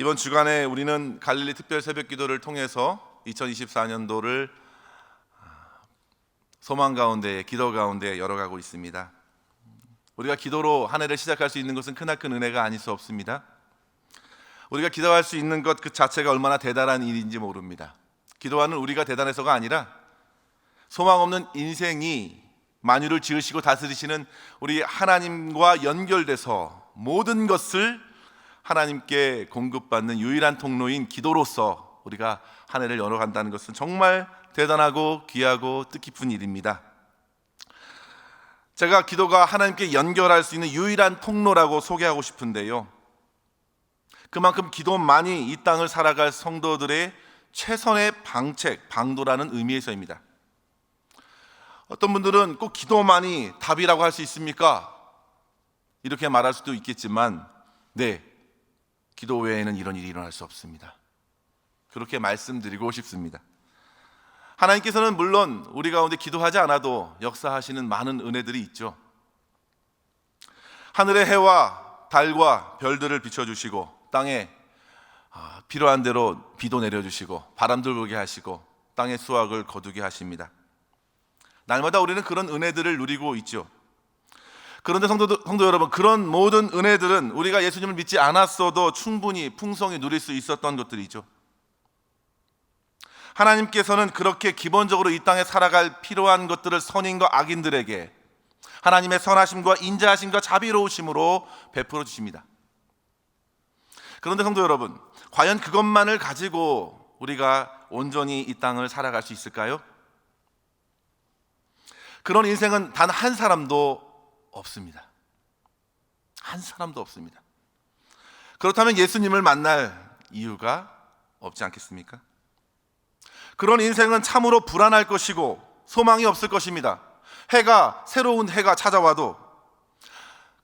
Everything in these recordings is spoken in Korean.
이번 주간에 우리는 갈릴리 특별 새벽 기도를 통해서 2024년도를 소망 가운데, 기도 가운데 열어가고 있습니다. 우리가 기도로 한 해를 시작할 수 있는 것은 크나큰 은혜가 아닐 수 없습니다. 우리가 기도할 수 있는 것 그 자체가 얼마나 대단한 일인지 모릅니다. 기도하는 우리가 대단해서가 아니라 소망 없는 인생이 만유를 지으시고 다스리시는 우리 하나님과 연결돼서 모든 것을 하나님께 공급받는 유일한 통로인 기도로서 우리가 한 해를 열어간다는 것은 정말 대단하고 귀하고 뜻깊은 일입니다. 제가 기도가 하나님께 연결할 수 있는 유일한 통로라고 소개하고 싶은데요, 그만큼 기도만이 이 땅을 살아갈 성도들의 최선의 방도라는 의미에서입니다. 어떤 분들은 꼭 기도만이 답이라고 할 수 있습니까? 이렇게 말할 수도 있겠지만, 네, 기도 외에는 이런 일이 일어날 수 없습니다. 그렇게 말씀드리고 싶습니다. 하나님께서는 물론 우리 가운데 기도하지 않아도 역사하시는 많은 은혜들이 있죠. 하늘의 해와 달과 별들을 비춰주시고, 땅에 필요한 대로 비도 내려주시고, 바람들 불게 하시고, 땅의 수확을 거두게 하십니다. 날마다 우리는 그런 은혜들을 누리고 있죠. 그런데 성도 여러분, 그런 모든 은혜들은 우리가 예수님을 믿지 않았어도 충분히 풍성히 누릴 수 있었던 것들이죠. 하나님께서는 그렇게 기본적으로 이 땅에 살아갈 필요한 것들을 선인과 악인들에게 하나님의 선하심과 인자하심과 자비로우심으로 베풀어 주십니다. 그런데 성도 여러분, 과연 그것만을 가지고 우리가 온전히 이 땅을 살아갈 수 있을까요? 그런 인생은 단 한 사람도 없습니다. 한 사람도 없습니다. 그렇다면 예수님을 만날 이유가 없지 않겠습니까? 그런 인생은 참으로 불안할 것이고 소망이 없을 것입니다. 새로운 해가 찾아와도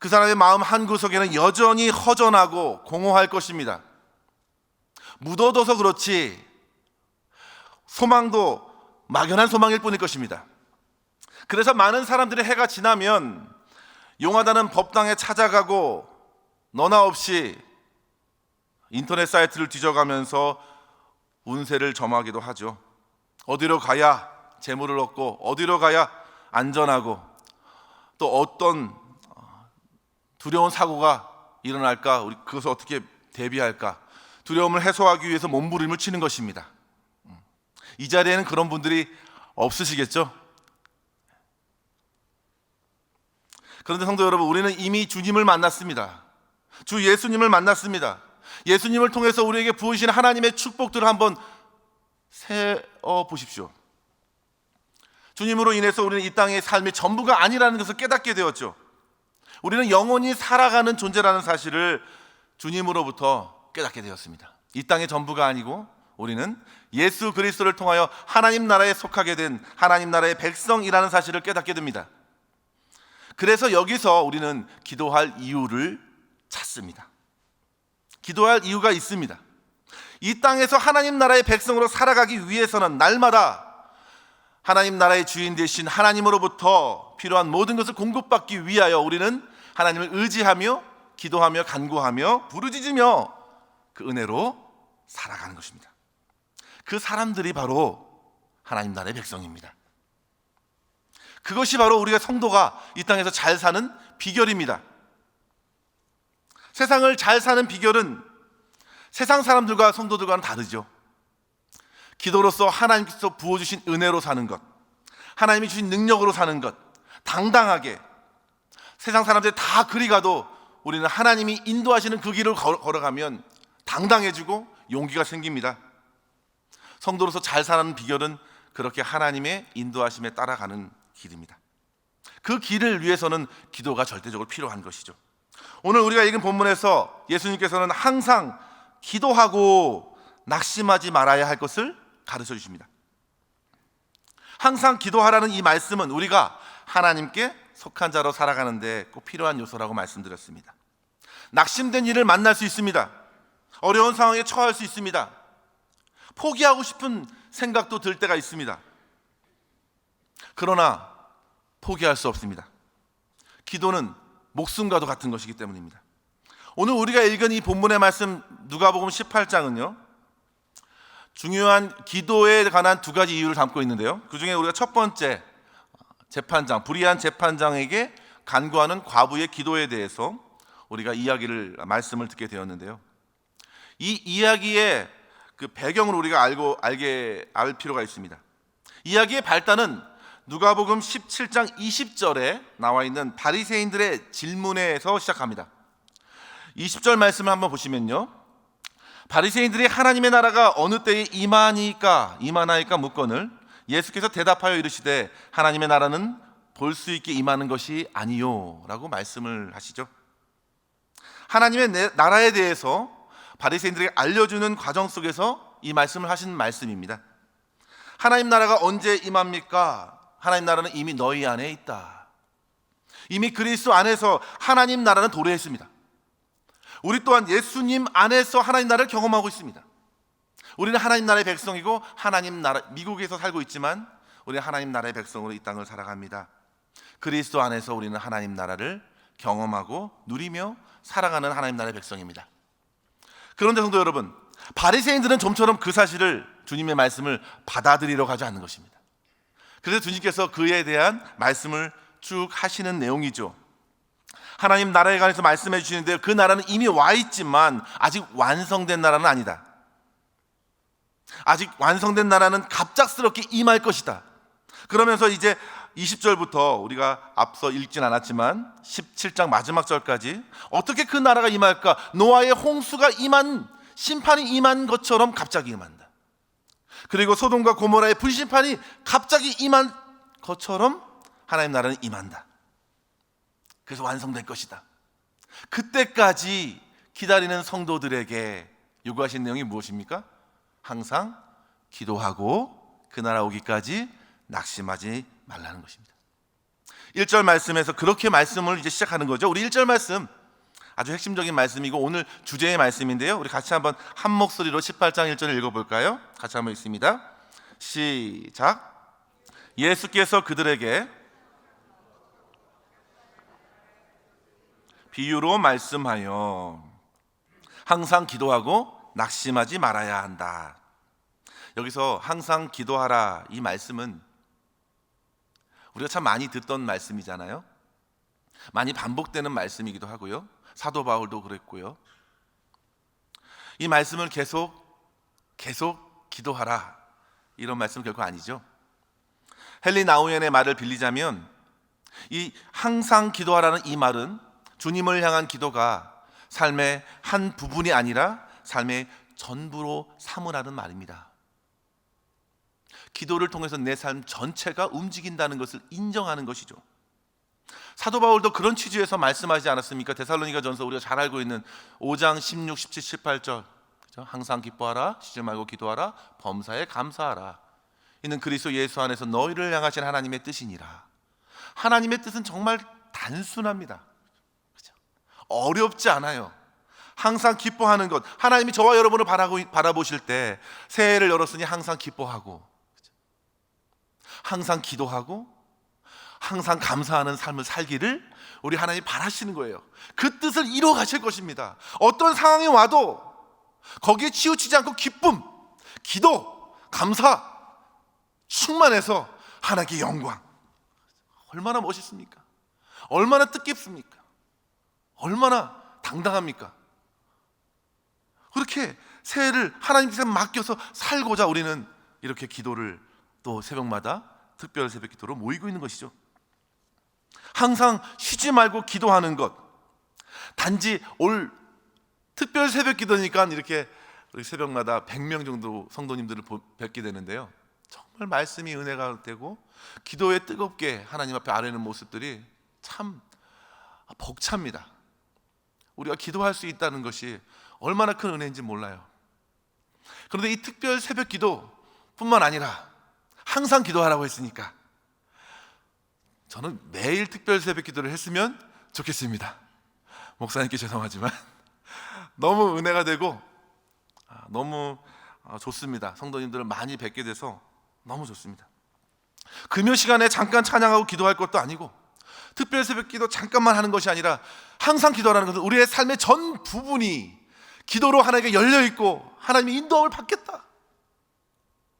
그 사람의 마음 한구석에는 여전히 허전하고 공허할 것입니다. 묻어둬서 그렇지 소망도 막연한 소망일 뿐일 것입니다. 그래서 많은 사람들이 해가 지나면 용하다는 법당에 찾아가고 너나 없이 인터넷 사이트를 뒤져가면서 운세를 점하기도 하죠. 어디로 가야 재물을 얻고, 어디로 가야 안전하고, 또 어떤 두려운 사고가 일어날까, 우리 그것을 어떻게 대비할까, 두려움을 해소하기 위해서 몸부림을 치는 것입니다. 이 자리에는 그런 분들이 없으시겠죠? 그런데 성도 여러분, 우리는 이미 주님을 만났습니다. 주 예수님을 만났습니다. 예수님을 통해서 우리에게 부으신 하나님의 축복들을 한번 세어 보십시오. 주님으로 인해서 우리는 이 땅의 삶이 전부가 아니라는 것을 깨닫게 되었죠. 우리는 영원히 살아가는 존재라는 사실을 주님으로부터 깨닫게 되었습니다. 이 땅의 전부가 아니고 우리는 예수 그리스도를 통하여 하나님 나라에 속하게 된 하나님 나라의 백성이라는 사실을 깨닫게 됩니다. 그래서 여기서 우리는 기도할 이유를 찾습니다. 기도할 이유가 있습니다. 이 땅에서 하나님 나라의 백성으로 살아가기 위해서는 날마다 하나님 나라의 주인 되신 하나님으로부터 필요한 모든 것을 공급받기 위하여 우리는 하나님을 의지하며 기도하며 간구하며 부르짖으며 그 은혜로 살아가는 것입니다. 그 사람들이 바로 하나님 나라의 백성입니다. 그것이 바로 우리가 성도가 이 땅에서 잘 사는 비결입니다. 세상을 잘 사는 비결은 세상 사람들과 성도들과는 다르죠. 기도로서 하나님께서 부어주신 은혜로 사는 것, 하나님이 주신 능력으로 사는 것, 당당하게 세상 사람들이 다 그리 가도 우리는 하나님이 인도하시는 그 길을 걸어가면 당당해지고 용기가 생깁니다. 성도로서 잘 사는 비결은 그렇게 하나님의 인도하심에 따라가는 길입니다. 그 길을 위해서는 기도가 절대적으로 필요한 것이죠. 오늘 우리가 읽은 본문에서 예수님께서는 항상 기도하고 낙심하지 말아야 할 것을 가르쳐 주십니다. 항상 기도하라는 이 말씀은 우리가 하나님께 속한 자로 살아가는데 꼭 필요한 요소라고 말씀드렸습니다. 낙심된 일을 만날 수 있습니다. 어려운 상황에 처할 수 있습니다. 포기하고 싶은 생각도 들 때가 있습니다. 그러나 포기할 수 없습니다. 기도는 목숨과도 같은 것이기 때문입니다. 오늘 우리가 읽은 이 본문의 말씀 누가복음 18장은요 중요한 기도에 관한 두 가지 이유를 담고 있는데요, 그 중에 우리가 첫 번째 재판장, 불의한 재판장에게 간구하는 과부의 기도에 대해서 우리가 말씀을 듣게 되었는데요, 이 이야기의 그 배경을 우리가 알 필요가 있습니다. 이야기의 발단은 누가복음 17장 20절에 나와 있는 바리새인들의 질문에서 시작합니다. 20절 말씀을 한번 보시면요, 바리새인들이 하나님의 나라가 어느 때에 임하나이까 묻거늘 예수께서 대답하여 이르시되 하나님의 나라는 볼 수 있게 임하는 것이 아니요 라고 말씀을 하시죠. 하나님의 나라에 대해서 바리새인들에게 알려주는 과정 속에서 이 말씀을 하신 말씀입니다. 하나님 나라가 언제 임합니까? 하나님 나라는 이미 너희 안에 있다. 이미 그리스도 안에서 하나님 나라는 도래했습니다. 우리 또한 예수님 안에서 하나님 나라를 경험하고 있습니다. 우리는 하나님 나라의 백성이고 하나님 나라, 미국에서 살고 있지만 우리는 하나님 나라의 백성으로 이 땅을 살아갑니다. 그리스도 안에서 우리는 하나님 나라를 경험하고 누리며 살아가는 하나님 나라의 백성입니다. 그런데 성도 여러분, 바리새인들은 좀처럼 그 사실을, 주님의 말씀을 받아들이러 가지 않는 것입니다. 그래서 주님께서 그에 대한 말씀을 쭉 하시는 내용이죠. 하나님 나라에 관해서 말씀해 주시는데요, 그 나라는 이미 와 있지만 아직 완성된 나라는 아니다. 아직 완성된 나라는 갑작스럽게 임할 것이다. 그러면서 이제 20절부터 우리가 앞서 읽진 않았지만 17장 마지막 절까지 어떻게 그 나라가 임할까? 노아의 홍수가 임한, 심판이 임한 것처럼 갑자기 임한다. 그리고 소돔과 고모라의 불심판이 갑자기 임한 것처럼 하나님 나라는 임한다. 그래서 완성될 것이다. 그때까지 기다리는 성도들에게 요구하신 내용이 무엇입니까? 항상 기도하고 그 나라 오기까지 낙심하지 말라는 것입니다. 1절 말씀에서 그렇게 말씀을 이제 시작하는 거죠. 우리 1절 말씀 아주 핵심적인 말씀이고 오늘 주제의 말씀인데요, 우리 같이 한번 한 목소리로 18장 1절을 읽어볼까요? 같이 한번 읽습니다. 시작. 예수께서 그들에게 비유로 말씀하여 항상 기도하고 낙심하지 말아야 한다. 여기서 항상 기도하라, 이 말씀은 우리가 참 많이 듣던 말씀이잖아요. 많이 반복되는 말씀이기도 하고요. 사도 바울도 그랬고요. 이 말씀을 계속 기도하라, 이런 말씀은 결코 아니죠. 헨리 나우엔의 말을 빌리자면 이 항상 기도하라는 이 말은 주님을 향한 기도가 삶의 한 부분이 아니라 삶의 전부로 삼으라는 말입니다. 기도를 통해서 내 삶 전체가 움직인다는 것을 인정하는 것이죠. 사도 바울도 그런 취지에서 말씀하지 않았습니까? 데살로니가전서 우리가 잘 알고 있는 5장 16, 17, 18절, 그렇죠? 항상 기뻐하라, 쉬지 말고 기도하라, 범사에 감사하라. 이는 그리스도 예수 안에서 너희를 향하신 하나님의 뜻이니라. 하나님의 뜻은 정말 단순합니다. 그렇죠? 어렵지 않아요. 항상 기뻐하는 것, 하나님이 저와 여러분을 바라보실 때 새해를 열었으니 항상 기뻐하고, 그렇죠? 항상 기도하고 항상 감사하는 삶을 살기를 우리 하나님이 바라시는 거예요. 그 뜻을 이루어 가실 것입니다. 어떤 상황이 와도 거기에 치우치지 않고 기쁨, 기도, 감사 충만해서 하나님께 영광. 얼마나 멋있습니까? 얼마나 뜻깊습니까? 얼마나 당당합니까? 그렇게 새해를 하나님께 맡겨서 살고자 우리는 이렇게 기도를 또 새벽마다 특별 새벽 기도로 모이고 있는 것이죠. 항상 쉬지 말고 기도하는 것, 단지 올 특별 새벽 기도니까 이렇게 우리 새벽마다 100명 정도 성도님들을 뵙게 되는데요, 정말 말씀이 은혜가 되고 기도에 뜨겁게 하나님 앞에 아뢰는 모습들이 참 벅찹니다. 우리가 기도할 수 있다는 것이 얼마나 큰 은혜인지 몰라요. 그런데 이 특별 새벽 기도뿐만 아니라 항상 기도하라고 했으니까 저는 매일 특별 새벽 기도를 했으면 좋겠습니다. 목사님께 죄송하지만 너무 은혜가 되고 너무 좋습니다. 성도님들을 많이 뵙게 돼서 너무 좋습니다. 금요 시간에 잠깐 찬양하고 기도할 것도 아니고 특별 새벽 기도 잠깐만 하는 것이 아니라 항상 기도하라는 것은 우리의 삶의 전 부분이 기도로 하나님께 열려 있고 하나님의 인도함을 받겠다,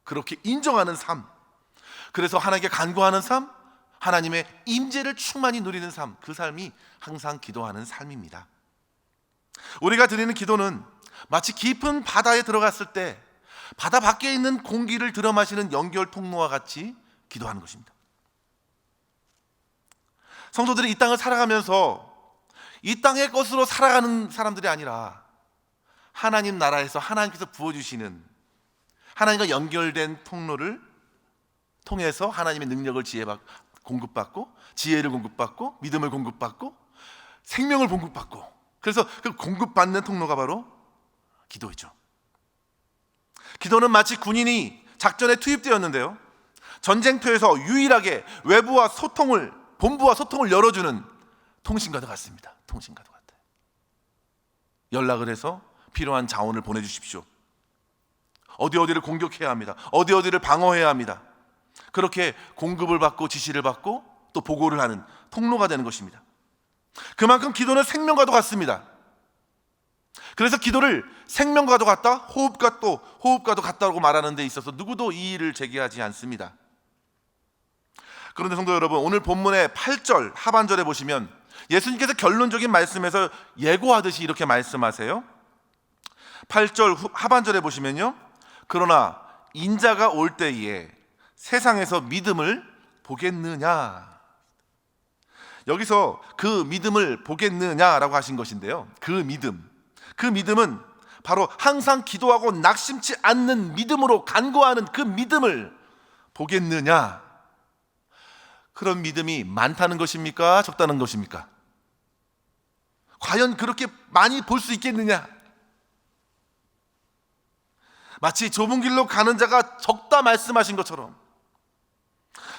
그렇게 인정하는 삶, 그래서 하나님께 간구하는 삶, 하나님의 임재를 충만히 누리는 삶, 그 삶이 항상 기도하는 삶입니다. 우리가 드리는 기도는 마치 깊은 바다에 들어갔을 때 바다 밖에 있는 공기를 들어 마시는 연결 통로와 같이 기도하는 것입니다. 성도들이 이 땅을 살아가면서 이 땅의 것으로 살아가는 사람들이 아니라 하나님 나라에서 하나님께서 부어주시는 하나님과 연결된 통로를 통해서 하나님의 능력을 공급받고, 지혜를 공급받고, 믿음을 공급받고, 생명을 공급받고, 그래서 그 공급받는 통로가 바로 기도이죠. 기도는 마치 군인이 작전에 투입되었는데요, 전쟁터에서 유일하게 본부와 소통을 열어주는 통신과도 같습니다. 통신과도 같아요. 연락을 해서 필요한 자원을 보내주십시오. 어디를 공격해야 합니다. 어디를 방어해야 합니다. 그렇게 공급을 받고 지시를 받고 또 보고를 하는 통로가 되는 것입니다. 그만큼 기도는 생명과도 같습니다. 그래서 기도를 생명과도 같다, 호흡과도 같다고 말하는 데 있어서 누구도 이의를 제기하지 않습니다. 그런데 성도 여러분, 오늘 본문의 8절 하반절에 보시면 예수님께서 결론적인 말씀에서 예고하듯이 이렇게 말씀하세요. 8절 하반절에 보시면요, 그러나 인자가 올 때에 세상에서 믿음을 보겠느냐. 여기서 그 믿음을 보겠느냐라고 하신 것인데요, 그 믿음은 바로 항상 기도하고 낙심치 않는 믿음으로 간구하는 그 믿음을 보겠느냐. 그런 믿음이 많다는 것입니까? 적다는 것입니까? 과연 그렇게 많이 볼 수 있겠느냐? 마치 좁은 길로 가는 자가 적다 말씀하신 것처럼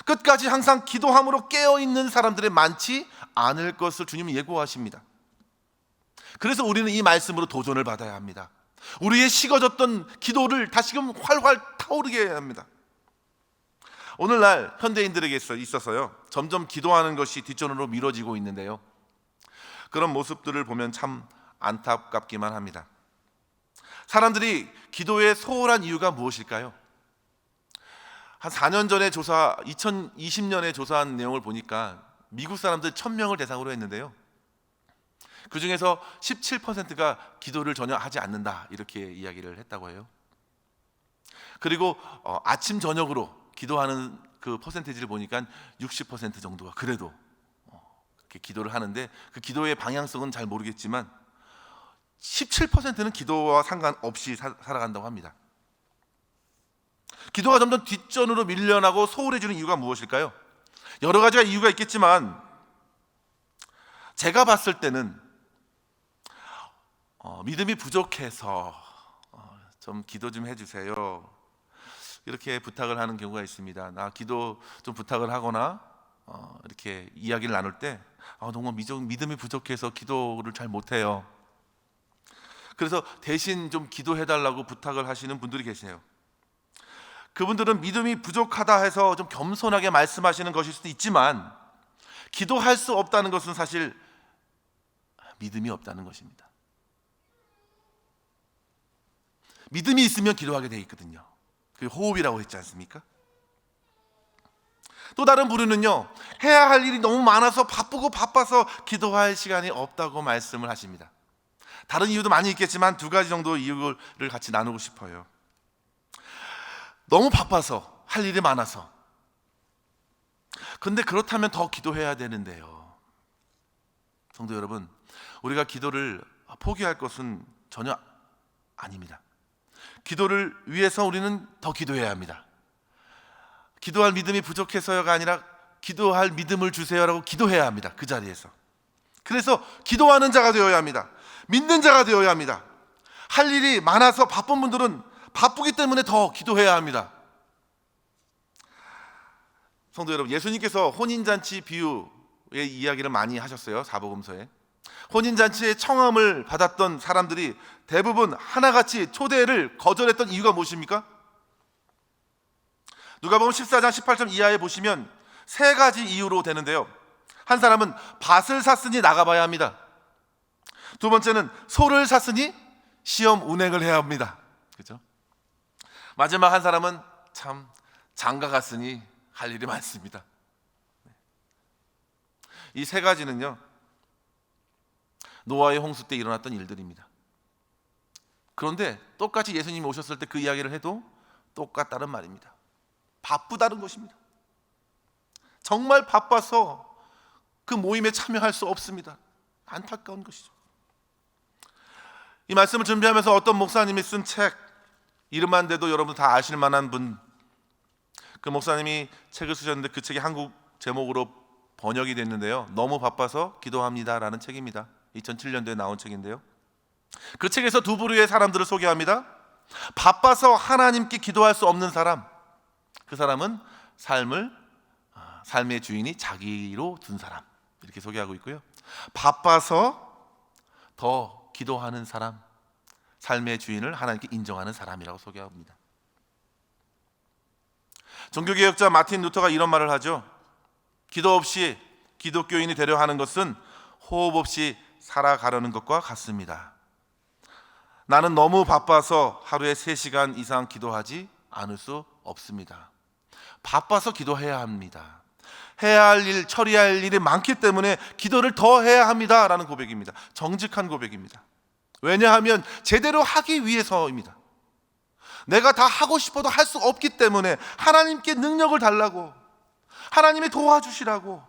끝까지 항상 기도함으로 깨어있는 사람들이 많지 않을 것을 주님은 예고하십니다. 그래서 우리는 이 말씀으로 도전을 받아야 합니다. 우리의 식어졌던 기도를 다시금 활활 타오르게 해야 합니다. 오늘날 현대인들에게 있어서요, 점점 기도하는 것이 뒷전으로 미뤄지고 있는데요, 그런 모습들을 보면 참 안타깝기만 합니다. 사람들이 기도에 소홀한 이유가 무엇일까요? 한 4년 전에 2020년에 조사한 내용을 보니까 미국 사람들 1000명을 대상으로 했는데요, 그 중에서 17%가 기도를 전혀 하지 않는다, 이렇게 이야기를 했다고 해요. 그리고 아침 저녁으로 기도하는 그 퍼센테이지를 보니까 60% 정도가 그래도 그렇게 기도를 하는데, 그 기도의 방향성은 잘 모르겠지만 17%는 기도와 상관없이 살아간다고 합니다. 기도가 점점 뒷전으로 밀려나고 소홀해지는 이유가 무엇일까요? 여러 가지가 이유가 있겠지만 제가 봤을 때는 믿음이 부족해서 좀 기도 좀 해주세요, 이렇게 부탁을 하는 경우가 있습니다. 나 기도 좀 부탁을 하거나 이렇게 이야기를 나눌 때 정말 믿음이 부족해서 기도를 잘 못해요. 그래서 대신 좀 기도해달라고 부탁을 하시는 분들이 계세요. 그분들은 믿음이 부족하다 해서 좀 겸손하게 말씀하시는 것일 수도 있지만, 기도할 수 없다는 것은 사실 믿음이 없다는 것입니다. 믿음이 있으면 기도하게 돼 있거든요. 그 호흡이라고 했지 않습니까? 또 다른 부류는요, 해야 할 일이 너무 많아서 바빠서 기도할 시간이 없다고 말씀을 하십니다. 다른 이유도 많이 있겠지만 2가지 정도 이유를 같이 나누고 싶어요. 너무 바빠서, 할 일이 많아서. 근데 그렇다면 더 기도해야 되는데요. 성도 여러분, 우리가 기도를 포기할 것은 전혀 아닙니다. 기도를 위해서 우리는 더 기도해야 합니다. 기도할 믿음이 부족해서가 아니라 기도할 믿음을 주세요라고 기도해야 합니다. 그 자리에서. 그래서 기도하는 자가 되어야 합니다. 믿는 자가 되어야 합니다. 할 일이 많아서 바쁜 분들은 바쁘기 때문에 더 기도해야 합니다. 성도 여러분, 예수님께서 혼인잔치 비유의 이야기를 많이 하셨어요. 사복음서에. 혼인잔치의 청함을 받았던 사람들이 대부분 하나같이 초대를 거절했던 이유가 무엇입니까? 누가복음 14장 18절 이하에 보시면 3가지 이유로 되는데요, 한 사람은 밭을 샀으니 나가봐야 합니다. 2번째는 소를 샀으니 시험 운행을 해야 합니다. 그죠? 마지막 한 사람은 참 장가 갔으니 할 일이 많습니다. 이 세 가지는요, 노아의 홍수 때 일어났던 일들입니다. 그런데 똑같이 예수님이 오셨을 때 그 이야기를 해도 똑같다는 말입니다. 바쁘다는 것입니다. 정말 바빠서 그 모임에 참여할 수 없습니다. 안타까운 것이죠. 이 말씀을 준비하면서 어떤 목사님이 쓴 책, 이름만 대도 여러분 다 아실 만한 분, 그 목사님이 책을 쓰셨는데 그 책이 한국 제목으로 번역이 됐는데요, 너무 바빠서 기도합니다라는 책입니다. 2007년도에 나온 책인데요, 그 책에서 두 부류의 사람들을 소개합니다. 바빠서 하나님께 기도할 수 없는 사람, 그 사람은 삶의 주인이 자기로 둔 사람, 이렇게 소개하고 있고요. 바빠서 더 기도하는 사람, 삶의 주인을 하나님께 인정하는 사람이라고 소개합니다. 종교개혁자 마틴 루터가 이런 말을 하죠. 기도 없이 기독교인이 되려 하는 것은 호흡 없이 살아가려는 것과 같습니다. 나는 너무 바빠서 하루에 3시간 이상 기도하지 않을 수 없습니다. 바빠서 기도해야 합니다. 해야 할 일, 처리할 일이 많기 때문에 기도를 더 해야 합니다라는 고백입니다. 정직한 고백입니다. 왜냐하면 제대로 하기 위해서입니다. 내가 다 하고 싶어도 할 수 없기 때문에 하나님께 능력을 달라고, 하나님이 도와주시라고,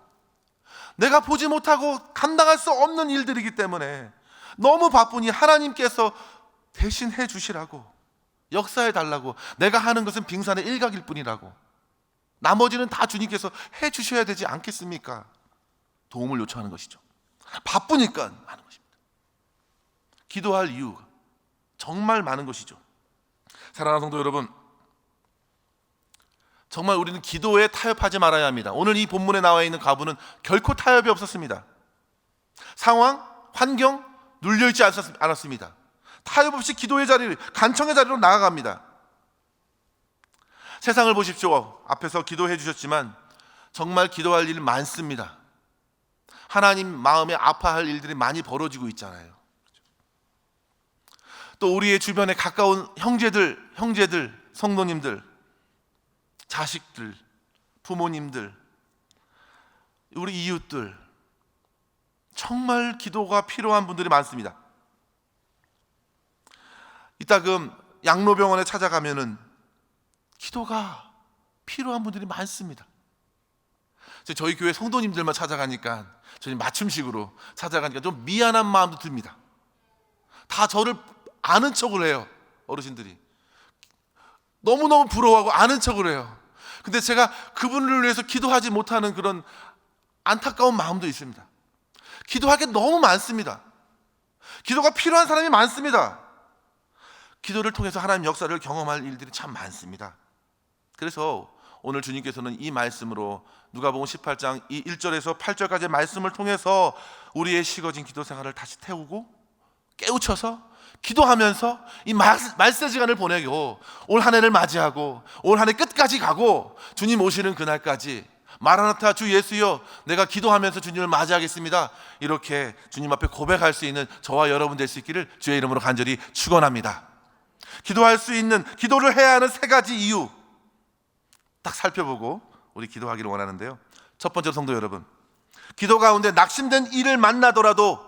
내가 보지 못하고 감당할 수 없는 일들이기 때문에 너무 바쁘니 하나님께서 대신 해주시라고, 역사해 달라고, 내가 하는 것은 빙산의 일각일 뿐이라고, 나머지는 다 주님께서 해주셔야 되지 않겠습니까? 도움을 요청하는 것이죠. 바쁘니까 하는 것입니다. 기도할 이유가 정말 많은 것이죠. 사랑하는 성도 여러분, 정말 우리는 기도에 타협하지 말아야 합니다. 오늘 이 본문에 나와 있는 과부는 결코 타협이 없었습니다. 상황, 환경 눌려있지 않았습니다. 타협 없이 기도의 자리, 간청의 자리로 나아갑니다. 세상을 보십시오. 앞에서 기도해 주셨지만 정말 기도할 일 많습니다. 하나님 마음에 아파할 일들이 많이 벌어지고 있잖아요. 또 우리의 주변에 가까운 형제들, 성도님들, 자식들, 부모님들, 우리 이웃들, 정말 기도가 필요한 분들이 많습니다. 이따금 양로병원에 찾아가면은 기도가 필요한 분들이 많습니다. 저희 교회 성도님들만 찾아가니까, 저희 맞춤식으로 찾아가니까 좀 미안한 마음도 듭니다. 다 저를 아는 척을 해요. 어르신들이 너무너무 부러워하고 아는 척을 해요. 근데 제가 그분을 위해서 기도하지 못하는 그런 안타까운 마음도 있습니다. 기도할 게 너무 많습니다. 기도가 필요한 사람이 많습니다. 기도를 통해서 하나님 역사를 경험할 일들이 참 많습니다. 그래서 오늘 주님께서는 이 말씀으로 누가복음 18장 이 1절에서 8절까지의 말씀을 통해서 우리의 식어진 기도 생활을 다시 태우고 깨우쳐서 기도하면서 이 말세 시간을 보내고 올 한 해를 맞이하고 올 한 해 끝까지 가고 주님 오시는 그날까지 마라나타 주 예수여 내가 기도하면서 주님을 맞이하겠습니다, 이렇게 주님 앞에 고백할 수 있는 저와 여러분 될 수 있기를 주의 이름으로 간절히 축원합니다. 기도할 수 있는, 기도를 해야 하는 3가지 이유 딱 살펴보고 우리 기도하기를 원하는데요. 첫 번째로 성도 여러분, 기도 가운데 낙심된 일을 만나더라도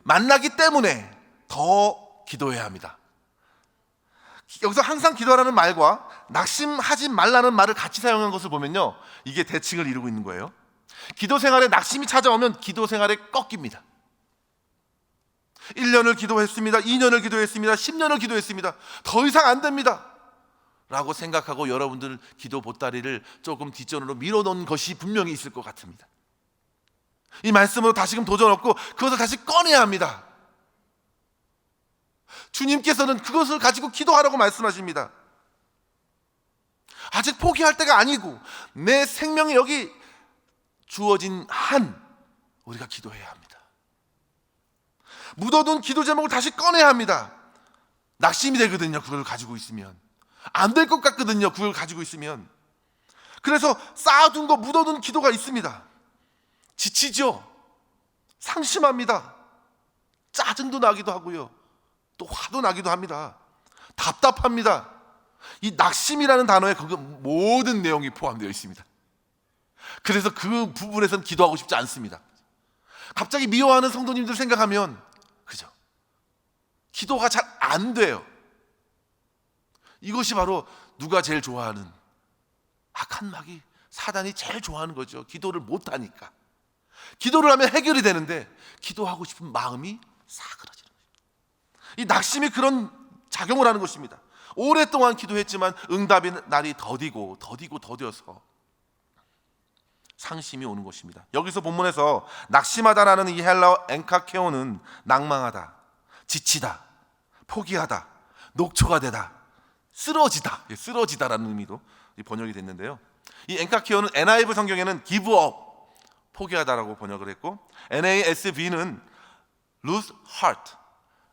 만나기 때문에 더 기도해야 합니다. 여기서 항상 기도하라는 말과 낙심하지 말라는 말을 같이 사용한 것을 보면요, 이게 대칭을 이루고 있는 거예요. 기도 생활에 낙심이 찾아오면 기도 생활에 꺾입니다. 1년을 기도했습니다, 2년을 기도했습니다, 10년을 기도했습니다, 더 이상 안 됩니다 라고 생각하고 여러분들 기도 보따리를 조금 뒷전으로 밀어놓은 것이 분명히 있을 것 같습니다. 이 말씀으로 다시금 도전 얻고 그것을 다시 꺼내야 합니다. 주님께서는 그것을 가지고 기도하라고 말씀하십니다. 아직 포기할 때가 아니고 내 생명이 여기 주어진 한 우리가 기도해야 합니다. 묻어둔 기도 제목을 다시 꺼내야 합니다. 낙심이 되거든요, 그걸 가지고 있으면. 안 될 것 같거든요, 그걸 가지고 있으면. 그래서 쌓아둔 거, 묻어둔 기도가 있습니다. 지치죠, 상심합니다, 짜증도 나기도 하고요, 또 화도 나기도 합니다. 답답합니다. 이 낙심이라는 단어에 그 모든 내용이 포함되어 있습니다. 그래서 그 부분에서는 기도하고 싶지 않습니다. 갑자기 미워하는 성도님들 생각하면 그죠? 기도가 잘 안 돼요. 이것이 바로 누가 제일 좋아하는 악한 마귀 사단이 제일 좋아하는 거죠. 기도를 못하니까. 기도를 하면 해결이 되는데 기도하고 싶은 마음이 사그러지는 거예요. 이 낙심이 그런 작용을 하는 것입니다. 오랫동안 기도했지만 응답의 날이 더디어서 상심이 오는 것입니다. 여기서 본문에서 낙심하다라는 이 헬라어 엔카케오는 낭망하다, 지치다, 포기하다, 녹초가 되다, 쓰러지다라는 의미로 번역이 됐는데요. 이 엔카케오는 NIV 성경에는 give up, 포기하다라고 번역을 했고, NASB는 lose heart,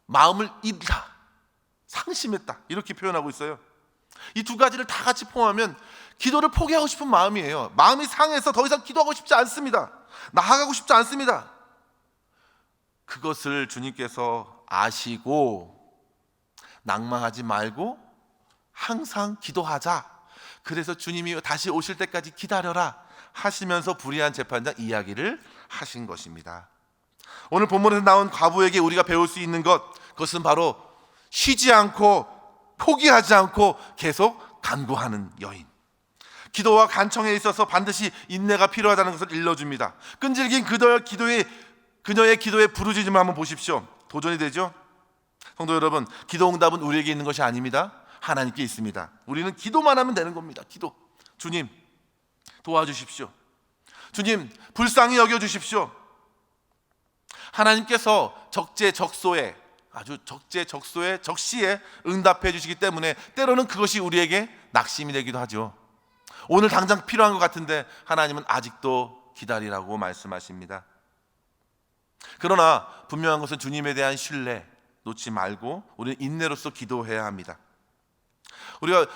마음을 잃다, 상심했다 이렇게 표현하고 있어요. 이 두 가지를 다 같이 포함하면 기도를 포기하고 싶은 마음이에요. 마음이 상해서 더 이상 기도하고 싶지 않습니다. 나아가고 싶지 않습니다. 그것을 주님께서 아시고 낭망하지 말고 항상 기도하자. 그래서 주님이 다시 오실 때까지 기다려라 하시면서 불의한 재판장 이야기를 하신 것입니다. 오늘 본문에서 나온 과부에게 우리가 배울 수 있는 그것은 바로 쉬지 않고 포기하지 않고 계속 간구하는 여인. 기도와 간청에 있어서 반드시 인내가 필요하다는 것을 일러줍니다. 끈질긴 그녀의 기도의 부르짖음을 한번 보십시오. 도전이 되죠? 성도 여러분, 기도 응답은 우리에게 있는 것이 아닙니다. 하나님께 있습니다. 우리는 기도만 하면 되는 겁니다. 기도. 주님 도와주십시오. 주님 불쌍히 여겨주십시오. 하나님께서 적재적소에 아주 적재적소에 적시에 응답해 주시기 때문에 때로는 그것이 우리에게 낙심이 되기도 하죠. 오늘 당장 필요한 것 같은데 하나님은 아직도 기다리라고 말씀하십니다. 그러나 분명한 것은 주님에 대한 신뢰 놓지 말고 우리는 인내로서 기도해야 합니다. 우리가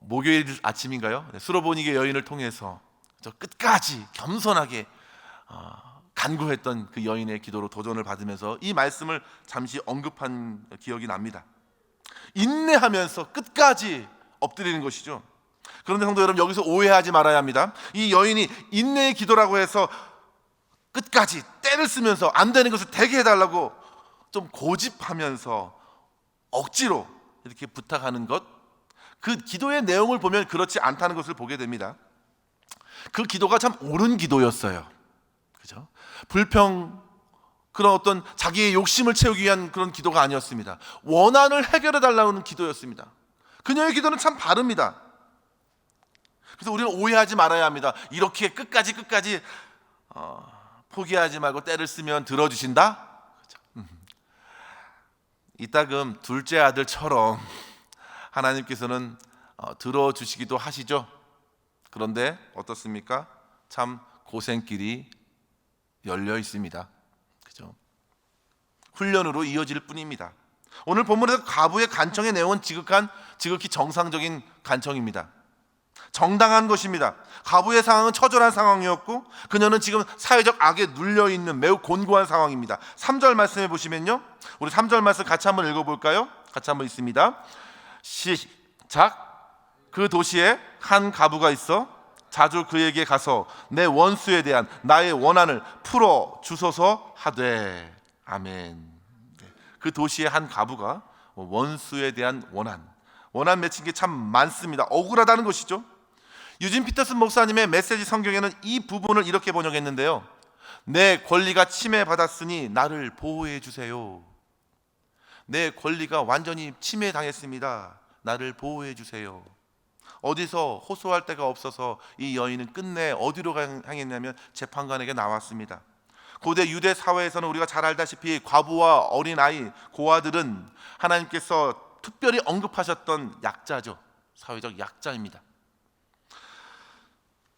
목요일 아침인가요? 수로보니게 여인을 통해서 저 끝까지 겸손하게 간구했던 그 여인의 기도로 도전을 받으면서 이 말씀을 잠시 언급한 기억이 납니다. 인내하면서 끝까지 엎드리는 것이죠. 그런데 성도 여러분, 여기서 오해하지 말아야 합니다. 이 여인이 인내의 기도라고 해서 끝까지 때를 쓰면서 안 되는 것을 되게 해달라고 좀 고집하면서 억지로 이렇게 부탁하는 것, 그 기도의 내용을 보면 그렇지 않다는 것을 보게 됩니다. 그 기도가 참 옳은 기도였어요. 그죠? 그런 어떤 자기의 욕심을 채우기 위한 그런 기도가 아니었습니다. 원한을 해결해 달라는 기도였습니다. 그녀의 기도는 참 바릅니다. 그래서 우리는 오해하지 말아야 합니다. 이렇게 끝까지 포기하지 말고 때를 쓰면 들어주신다? 그렇죠? 이따금 둘째 아들처럼 하나님께서는 들어주시기도 하시죠. 그런데 어떻습니까? 참 고생길이 열려 있습니다. 그죠? 훈련으로 이어질 뿐입니다. 오늘 본문에서 과부의 간청의 내용은 지극히 정상적인 간청입니다. 정당한 것입니다. 과부의 상황은 처절한 상황이었고 그녀는 지금 사회적 악에 눌려있는 매우 곤고한 상황입니다. 3절 말씀해 보시면요, 우리 3절 말씀 같이 한번 읽어볼까요? 같이 한번 읽습니다. 시작. 그 도시에 한 과부가 있어 자주 그에게 가서 내 원수에 대한 나의 원한을 풀어 주소서 하되. 아멘. 그 도시의 한 과부가 원수에 대한 원한 맺힌 게 참 많습니다. 억울하다는 것이죠. 유진 피터슨 목사님의 메시지 성경에는 이 부분을 이렇게 번역했는데요, 내 권리가 침해받았으니 나를 보호해 주세요. 내 권리가 완전히 침해당했습니다. 나를 보호해 주세요. 어디서 호소할 데가 없어서 이 여인은 끝내 어디로 향했냐면 재판관에게 나왔습니다. 고대 유대 사회에서는 우리가 잘 알다시피 과부와 어린아이, 고아들은 하나님께서 특별히 언급하셨던 약자죠. 사회적 약자입니다.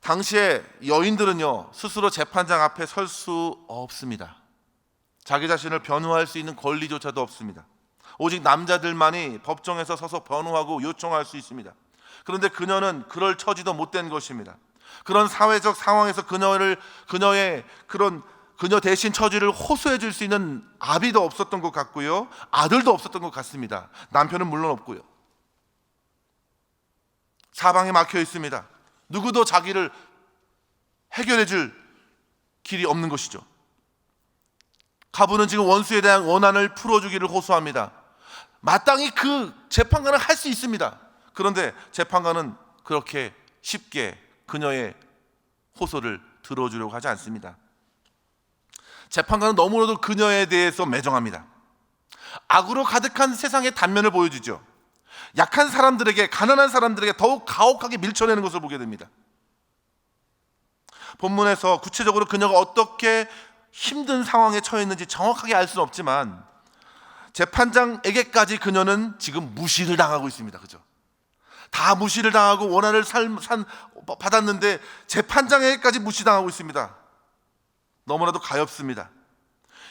당시에 여인들은요, 스스로 재판장 앞에 설 수 없습니다. 자기 자신을 변호할 수 있는 권리조차도 없습니다. 오직 남자들만이 법정에서 서서 변호하고 요청할 수 있습니다. 그런데 그녀는 그럴 처지도 못된 것입니다. 그런 사회적 상황에서 그녀의 그런 그녀 대신 처지를 호소해 줄 수 있는 아비도 없었던 것 같고요, 아들도 없었던 것 같습니다. 남편은 물론 없고요. 사방에 막혀 있습니다. 누구도 자기를 해결해 줄 길이 없는 것이죠. 가부는 지금 원수에 대한 원한을 풀어주기를 호소합니다. 마땅히 그 재판관은 할 수 있습니다. 그런데 재판관은 그렇게 쉽게 그녀의 호소를 들어주려고 하지 않습니다. 재판관은 너무나도 그녀에 대해서 매정합니다. 악으로 가득한 세상의 단면을 보여주죠. 약한 사람들에게, 가난한 사람들에게 더욱 가혹하게 밀쳐내는 것을 보게 됩니다. 본문에서 구체적으로 그녀가 어떻게 힘든 상황에 처했는지 정확하게 알 수는 없지만 재판장에게까지 그녀는 지금 무시를 당하고 있습니다. 그죠? 다 무시를 당하고 원한을 받았는데 재판장에게까지 무시당하고 있습니다. 너무나도 가엾습니다.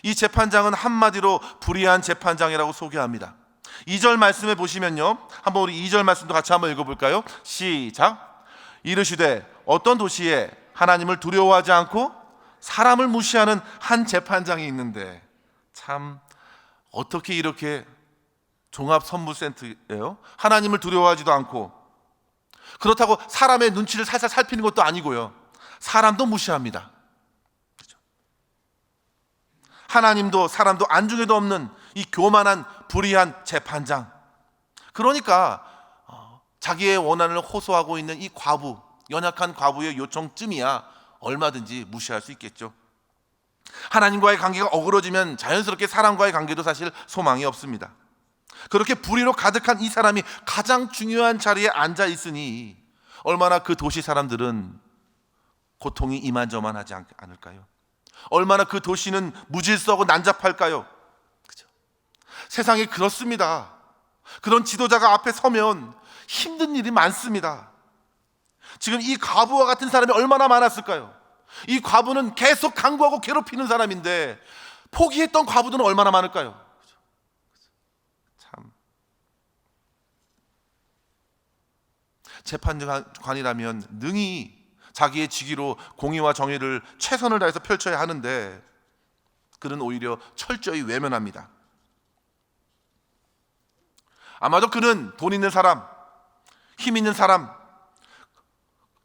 이 재판장은 한마디로 불의한 재판장이라고 소개합니다. 2절 말씀에 보시면요, 한번 우리 2절 말씀도 같이 한번 읽어볼까요? 시작. 이르시되 어떤 도시에 하나님을 두려워하지 않고 사람을 무시하는 한 재판장이 있는데, 참 어떻게 이렇게 종합선물센터예요? 하나님을 두려워하지도 않고, 그렇다고 사람의 눈치를 살살 살피는 것도 아니고요, 사람도 무시합니다. 그렇죠? 하나님도 사람도 안중에도 없는 이 교만한 불의한 재판장. 그러니까 자기의 원한을 호소하고 있는 이 과부, 연약한 과부의 요청쯤이야 얼마든지 무시할 수 있겠죠. 하나님과의 관계가 어그러지면 자연스럽게 사람과의 관계도 사실 소망이 없습니다. 그렇게 불의로 가득한 이 사람이 가장 중요한 자리에 앉아 있으니 얼마나 그 도시 사람들은 고통이 이만저만하지 않을까요? 얼마나 그 도시는 무질서하고 난잡할까요? 그렇죠? 세상이 그렇습니다. 그런 지도자가 앞에 서면 힘든 일이 많습니다. 지금 이 과부와 같은 사람이 얼마나 많았을까요? 이 과부는 계속 강구하고 괴롭히는 사람인데 포기했던 과부들은 얼마나 많을까요? 참, 재판관이라면 능히 자기의 직위로 공의와 정의를 최선을 다해서 펼쳐야 하는데 그는 오히려 철저히 외면합니다. 아마도 그는 돈 있는 사람, 힘 있는 사람,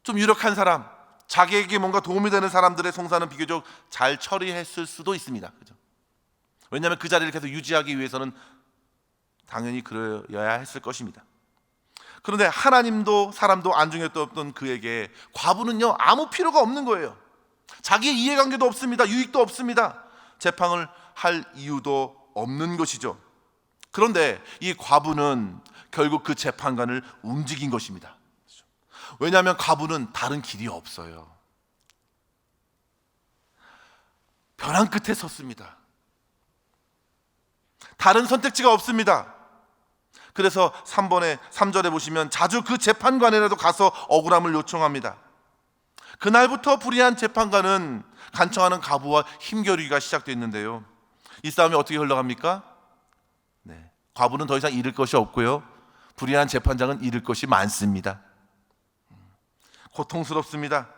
좀 유력한 사람, 자기에게 뭔가 도움이 되는 사람들의 송사는 비교적 잘 처리했을 수도 있습니다. 그죠? 왜냐하면 그 자리를 계속 유지하기 위해서는 당연히 그래야 했을 것입니다. 그런데 하나님도 사람도 안중에도 없던 그에게 과부는요, 아무 필요가 없는 거예요. 자기의 이해관계도 없습니다. 유익도 없습니다. 재판을 할 이유도 없는 것이죠. 그런데 이 과부는 결국 그 재판관을 움직인 것입니다. 왜냐하면 과부는 다른 길이 없어요. 벼랑 끝에 섰습니다. 다른 선택지가 없습니다. 그래서 3절에 보시면 자주 그 재판관에라도 가서 억울함을 요청합니다. 그날부터 불의한 재판관은 간청하는 과부와 힘겨루기가 시작됐는데요, 이 싸움이 어떻게 흘러갑니까? 네, 과부는 더 이상 잃을 것이 없고요, 불의한 재판장은 잃을 것이 많습니다. 고통스럽습니다.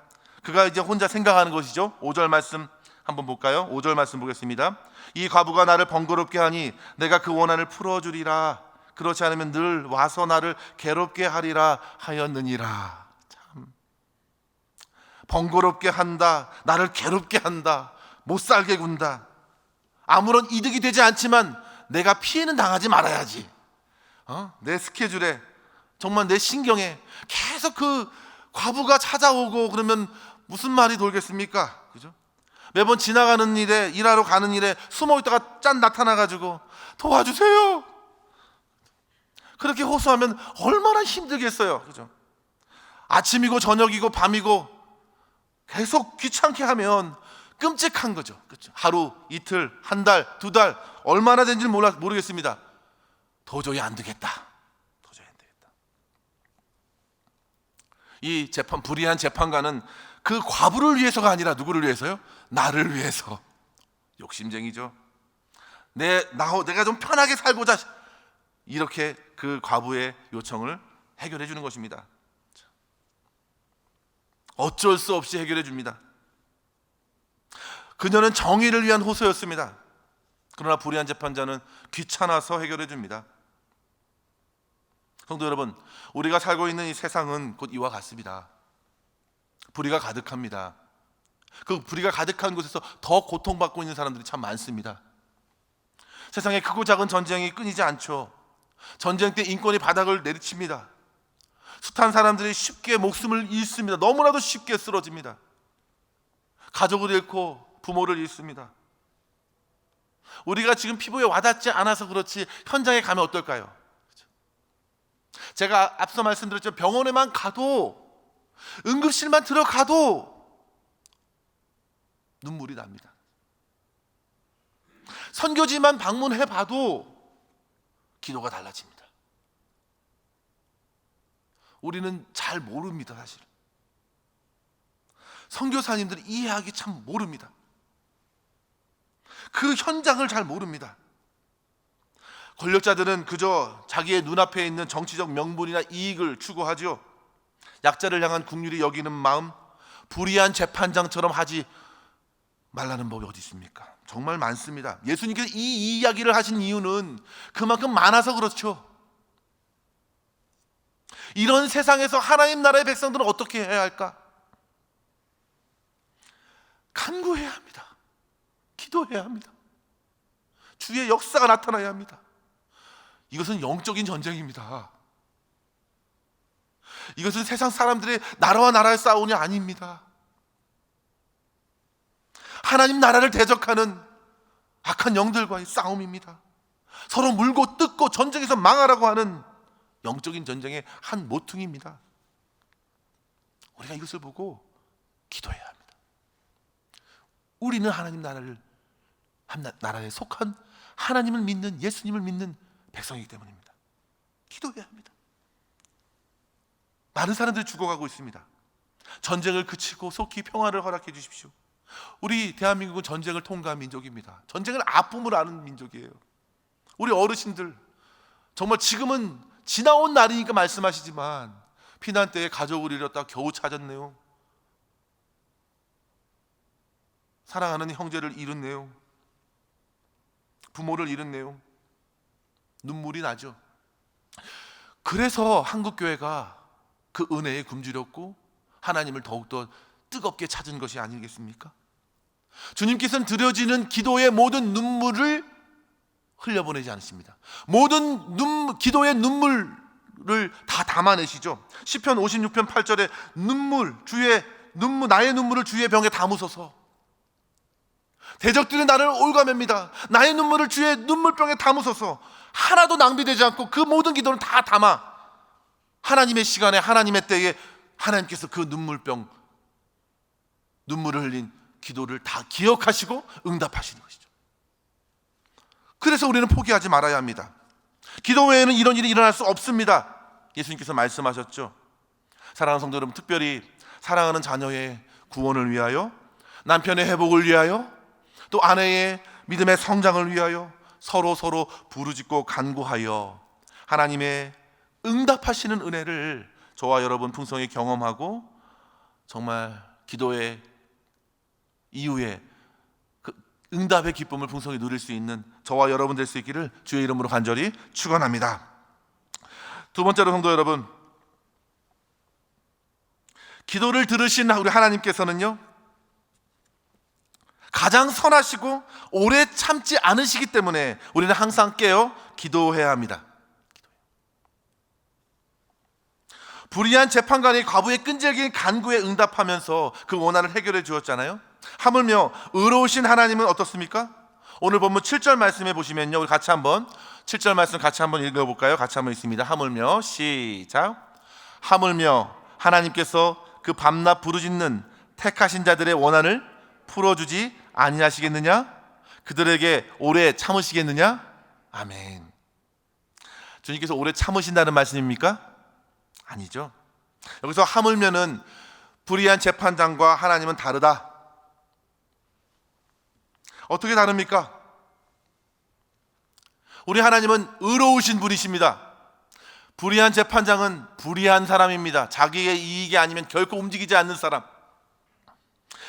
그가 이제 혼자 생각하는 것이죠. 5절 말씀 한번 볼까요? 5절 말씀 보겠습니다. 이 과부가 나를 번거롭게 하니 내가 그 원한을 풀어주리라. 그렇지 않으면 늘 와서 나를 괴롭게 하리라 하였느니라. 참, 번거롭게 한다, 나를 괴롭게 한다, 못 살게 군다. 아무런 이득이 되지 않지만 내가 피해는 당하지 말아야지. 내 스케줄에, 정말 내 신경에 계속 그 과부가 찾아오고 그러면 무슨 말이 돌겠습니까? 그죠? 매번 지나가는 일에, 일하러 가는 일에 숨어 있다가 짠 나타나가지고 도와주세요. 그렇게 호소하면 얼마나 힘들겠어요. 그죠? 아침이고 저녁이고 밤이고 계속 귀찮게 하면 끔찍한 거죠. 그렇죠? 하루, 이틀, 한 달, 두 달, 얼마나 된지 모르겠습니다. 도저히 안 되겠다. 이 불의한 재판관은 그 과부를 위해서가 아니라 누구를 위해서요? 나를 위해서. 욕심쟁이죠. 내가 좀 편하게 살고자, 이렇게 그 과부의 요청을 해결해 주는 것입니다. 어쩔 수 없이 해결해 줍니다. 그녀는 정의를 위한 호소였습니다. 그러나 불의한 재판자는 귀찮아서 해결해 줍니다. 성도 여러분, 우리가 살고 있는 이 세상은 곧 이와 같습니다. 불의가 가득합니다. 그 불의가 가득한 곳에서 더 고통받고 있는 사람들이 참 많습니다. 세상에 크고 작은 전쟁이 끊이지 않죠. 전쟁 때 인권이 바닥을 내리칩니다. 숱한 사람들이 쉽게 목숨을 잃습니다. 너무나도 쉽게 쓰러집니다. 가족을 잃고 부모를 잃습니다. 우리가 지금 피부에 와닿지 않아서 그렇지 현장에 가면 어떨까요? 제가 앞서 말씀드렸죠. 병원에만 가도, 응급실만 들어가도 눈물이 납니다. 선교지만 방문해 봐도 기도가 달라집니다. 우리는 잘 모릅니다. 사실 선교사님들이 이해하기 참 모릅니다. 그 현장을 잘 모릅니다. 권력자들은 그저 자기의 눈앞에 있는 정치적 명분이나 이익을 추구하죠. 약자를 향한 긍휼히 여기는 마음, 불의한 재판장처럼 하지 말라는 법이 어디 있습니까? 정말 많습니다. 예수님께서 이 이야기를 하신 이유는 그만큼 많아서 그렇죠. 이런 세상에서 하나님 나라의 백성들은 어떻게 해야 할까? 간구해야 합니다. 기도해야 합니다. 주의 역사가 나타나야 합니다. 이것은 영적인 전쟁입니다. 이것은 세상 사람들의 나라와 나라의 싸움이 아닙니다. 하나님 나라를 대적하는 악한 영들과의 싸움입니다. 서로 물고 뜯고 전쟁에서 망하라고 하는 영적인 전쟁의 한 모퉁이입니다. 우리가 이것을 보고 기도해야 합니다. 우리는 하나님 나라에 속한 하나님을 믿는, 예수님을 믿는 백성이기 때문입니다. 기도해야 합니다. 많은 사람들이 죽어가고 있습니다. 전쟁을 그치고 속히 평화를 허락해 주십시오. 우리 대한민국은 전쟁을 통과한 민족입니다. 전쟁을 아픔을 아는 민족이에요. 우리 어르신들 정말 지금은 지나온 날이니까 말씀하시지만 피난 때에 가족을 잃었다 겨우 찾았네요. 사랑하는 형제를 잃었네요. 부모를 잃었네요. 눈물이 나죠. 그래서 한국교회가 그 은혜에 굶주렸고 하나님을 더욱더 뜨겁게 찾은 것이 아니겠습니까? 주님께서는 드려지는 기도의 모든 눈물을 흘려보내지 않습니다. 모든 기도의 눈물을 다 담아내시죠. 시편 56편 8절에 나의 눈물을 주의 병에 담으소서. 대적들이 나를 올가맵니다. 나의 눈물을 주의 눈물병에 담으소서. 하나도 낭비되지 않고 그 모든 기도를 다 담아 하나님의 시간에, 하나님의 때에 하나님께서 그 눈물을 흘린 기도를 다 기억하시고 응답하시는 것이죠. 그래서 우리는 포기하지 말아야 합니다. 기도 외에는 이런 일이 일어날 수 없습니다. 예수님께서 말씀하셨죠. 사랑하는 성도 여러분, 특별히 사랑하는 자녀의 구원을 위하여, 남편의 회복을 위하여, 또 아내의 믿음의 성장을 위하여 서로 부르짖고 간구하여 하나님의 응답하시는 은혜를 저와 여러분 풍성히 경험하고 정말 기도의 이후에 그 응답의 기쁨을 풍성히 누릴 수 있는 저와 여러분 될 수 있기를 주의 이름으로 간절히 축원합니다. 두 번째로 성도 여러분, 기도를 들으신 우리 하나님께서는요, 가장 선하시고 오래 참지 않으시기 때문에 우리는 항상 깨어 기도해야 합니다. 불의한 재판관이 과부의 끈질긴 간구에 응답하면서 그 원한을 해결해 주었잖아요. 하물며 의로우신 하나님은 어떻습니까? 오늘 본문 7절 말씀에 보시면요, 우리 같이 한번 7절 말씀 같이 한번 읽어볼까요? 같이 한번 읽습니다. 하물며, 시작. 하물며 하나님께서 그 밤낮 부르짖는 택하신 자들의 원한을 풀어주지 아니하시겠느냐? 그들에게 오래 참으시겠느냐? 아멘. 주님께서 오래 참으신다는 말씀입니까? 아니죠. 여기서 하물며는 불의한 재판장과 하나님은 다르다. 어떻게 다릅니까? 우리 하나님은 의로우신 분이십니다. 불의한 재판장은 불의한 사람입니다. 자기의 이익이 아니면 결코 움직이지 않는 사람.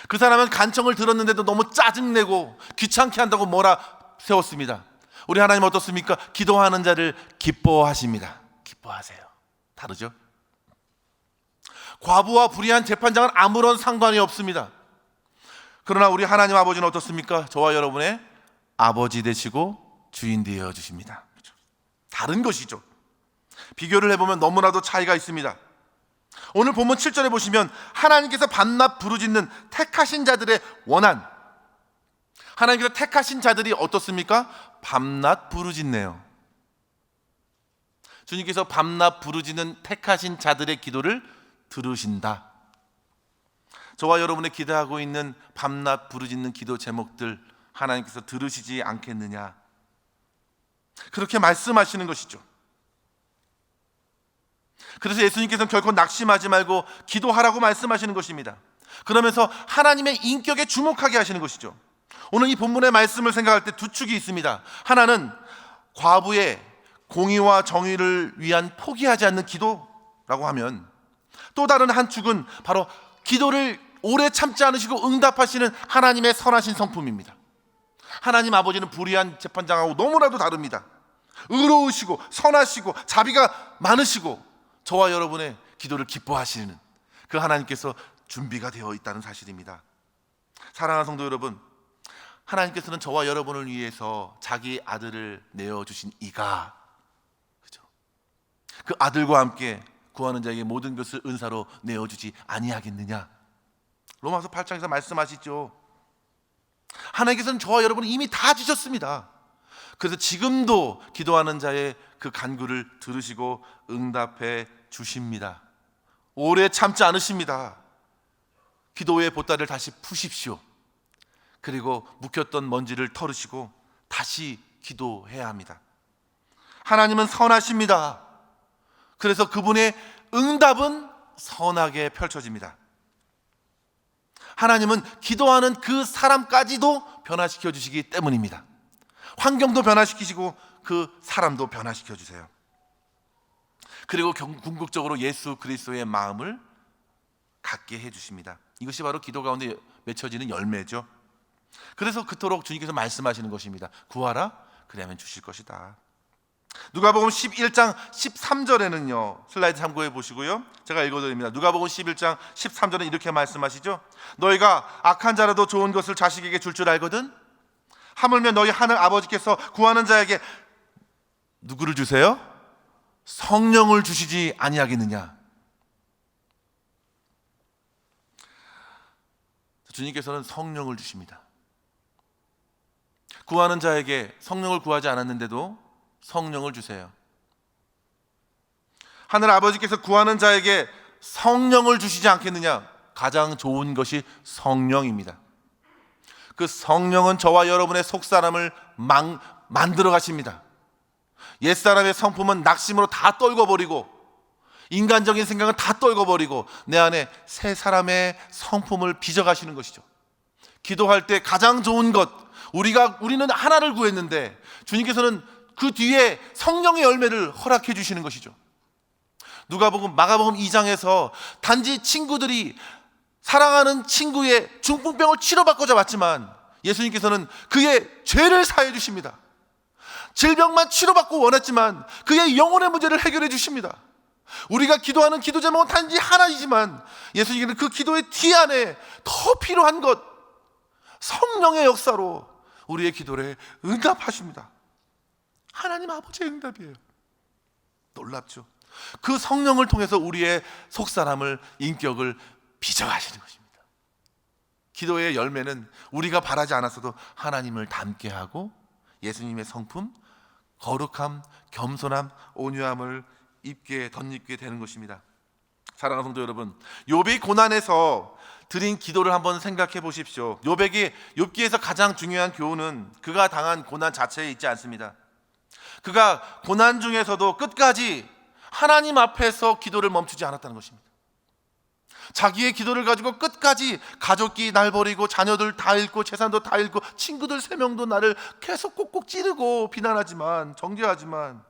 그 사람은 간청을 들었는데도 너무 짜증내고 귀찮게 한다고 뭐라 세웠습니다. 우리 하나님 어떻습니까? 기도하는 자를 기뻐하십니다. 기뻐하세요. 다르죠? 과부와 불의한 재판장은 아무런 상관이 없습니다. 그러나 우리 하나님 아버지는 어떻습니까? 저와 여러분의 아버지 되시고 주인 되어 주십니다. 다른 것이죠. 비교를 해보면 너무나도 차이가 있습니다. 오늘 본문 7절에 보시면 하나님께서 밤낮 부르짖는 택하신 자들의 원한, 하나님께서 택하신 자들이 어떻습니까? 밤낮 부르짖네요. 주님께서 밤낮 부르짖는 택하신 자들의 기도를 들으신다. 저와 여러분의 기도하고 있는 밤낮 부르짖는 기도 제목들 하나님께서 들으시지 않겠느냐, 그렇게 말씀하시는 것이죠. 그래서 예수님께서는 결코 낙심하지 말고 기도하라고 말씀하시는 것입니다. 그러면서 하나님의 인격에 주목하게 하시는 것이죠. 오늘 이 본문의 말씀을 생각할 때 두 축이 있습니다. 하나는 과부의 공의와 정의를 위한 포기하지 않는 기도라고 하면, 또 다른 한 축은 바로 기도를 오래 참지 않으시고 응답하시는 하나님의 선하신 성품입니다. 하나님 아버지는 불의한 재판장하고 너무나도 다릅니다. 의로우시고 선하시고 자비가 많으시고 저와 여러분의 기도를 기뻐하시는 그 하나님께서 준비가 되어 있다는 사실입니다. 사랑하는 성도 여러분, 하나님께서는 저와 여러분을 위해서 자기 아들을 내어주신 이가, 그죠? 그 아들과 함께 구하는 자에게 모든 것을 은사로 내어주지 아니하겠느냐. 로마서 8장에서 말씀하시죠. 하나님께서는 저와 여러분을 이미 다 주셨습니다. 그래서 지금도 기도하는 자의 그 간구를 들으시고 응답해 주십니다. 오래 참지 않으십니다. 기도의 보따리를 다시 푸십시오. 그리고 묵혔던 먼지를 털으시고 다시 기도해야 합니다. 하나님은 선하십니다. 그래서 그분의 응답은 선하게 펼쳐집니다. 하나님은 기도하는 그 사람까지도 변화시켜 주시기 때문입니다. 환경도 변화시키시고 그 사람도 변화시켜 주세요. 그리고 궁극적으로 예수 그리스도의 마음을 갖게 해 주십니다. 이것이 바로 기도 가운데 맺혀지는 열매죠. 그래서 그토록 주님께서 말씀하시는 것입니다. 구하라, 그리하면 주실 것이다. 누가복음 11장 13절에는요, 슬라이드 참고해 보시고요, 제가 읽어드립니다. 누가복음 11장 13절은 이렇게 말씀하시죠. 너희가 악한 자라도 좋은 것을 자식에게 줄 줄 알거든. 하물며 너희 하늘 아버지께서 구하는 자에게 누구를 주세요? 성령을 주시지 아니하겠느냐. 주님께서는 성령을 주십니다. 구하는 자에게 성령을 구하지 않았는데도 성령을 주세요. 하늘 아버지께서 구하는 자에게 성령을 주시지 않겠느냐. 가장 좋은 것이 성령입니다. 그 성령은 저와 여러분의 속사람을 만들어 가십니다. 옛사람의 성품은 낙심으로 다 떨궈버리고, 인간적인 생각은 다 떨궈버리고 내 안에 새 사람의 성품을 빚어가시는 것이죠. 기도할 때 가장 좋은 것, 우리는 하나를 구했는데 주님께서는 그 뒤에 성령의 열매를 허락해 주시는 것이죠. 마가복음 2장에서 단지 친구들이 사랑하는 친구의 중풍병을 치료받고자 왔지만 예수님께서는 그의 죄를 사해 주십니다. 질병만 치료받고 원했지만 그의 영혼의 문제를 해결해 주십니다. 우리가 기도하는 기도 제목은 단지 하나이지만 예수님께서는 그 기도의 뒤 안에 더 필요한 것, 성령의 역사로 우리의 기도를 응답하십니다. 하나님 아버지의 응답이에요. 놀랍죠? 그 성령을 통해서 우리의 속사람을, 인격을 빚어가시는 것입니다. 기도의 열매는 우리가 바라지 않았어도 하나님을 닮게 하고 예수님의 성품, 거룩함, 겸손함, 온유함을 덧입게 되는 것입니다. 사랑하는 성도 여러분, 욥이 고난에서 드린 기도를 한번 생각해 보십시오. 욥기에서 가장 중요한 교훈은 그가 당한 고난 자체에 있지 않습니다. 그가 고난 중에서도 끝까지 하나님 앞에서 기도를 멈추지 않았다는 것입니다. 자기의 기도를 가지고 끝까지 가족이 날 버리고 자녀들 다 잃고 재산도 다 잃고 친구들 3명도 나를 계속 꼭꼭 찌르고 비난하지만, 정죄하지만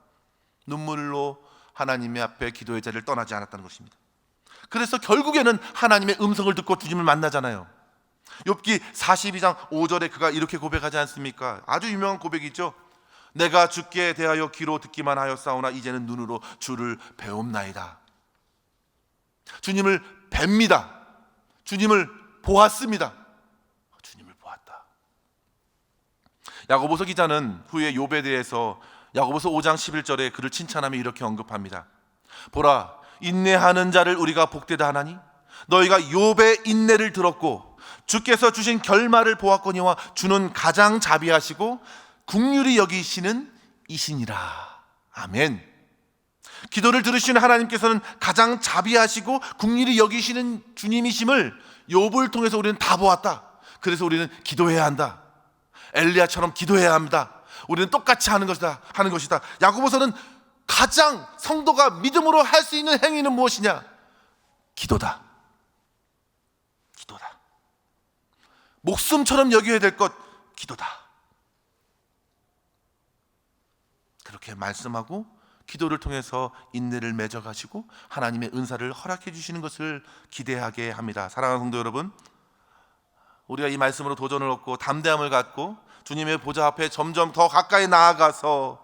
눈물로 하나님의 앞에 기도의 자리를 떠나지 않았다는 것입니다. 그래서 결국에는 하나님의 음성을 듣고 주님을 만나잖아요. 욥기 42장 5절에 그가 이렇게 고백하지 않습니까? 아주 유명한 고백이죠. 내가 주께 대하여 귀로 듣기만 하였사오나 이제는 눈으로 주를 배움나이다. 주님을 뵙니다. 주님을 보았습니다. 주님을 보았다. 야고보서 기자는 후에 욥에 대해서 야고보서 5장 11절에 그를 칭찬하며 이렇게 언급합니다. 보라, 인내하는 자를 우리가 복되다 하나니 너희가 욥의 인내를 들었고 주께서 주신 결말을 보았거니와 주는 가장 자비하시고 긍휼히 여기시는 이시니라. 아멘. 기도를 들으시는 하나님께서는 가장 자비하시고 긍휼히 여기시는 주님이심을 욥을 통해서 우리는 다 보았다. 그래서 우리는 기도해야 한다. 엘리야처럼 기도해야 합니다. 우리는 똑같이 하는 것이다. 야고보서는 가장 성도가 믿음으로 할 수 있는 행위는 무엇이냐? 기도다. 기도다. 목숨처럼 여겨야 될 것, 기도다. 그렇게 말씀하고 기도를 통해서 인내를 맺어가시고 하나님의 은사를 허락해 주시는 것을 기대하게 합니다. 사랑하는 성도 여러분, 우리가 이 말씀으로 도전을 얻고 담대함을 갖고 주님의 보좌 앞에 점점 더 가까이 나아가서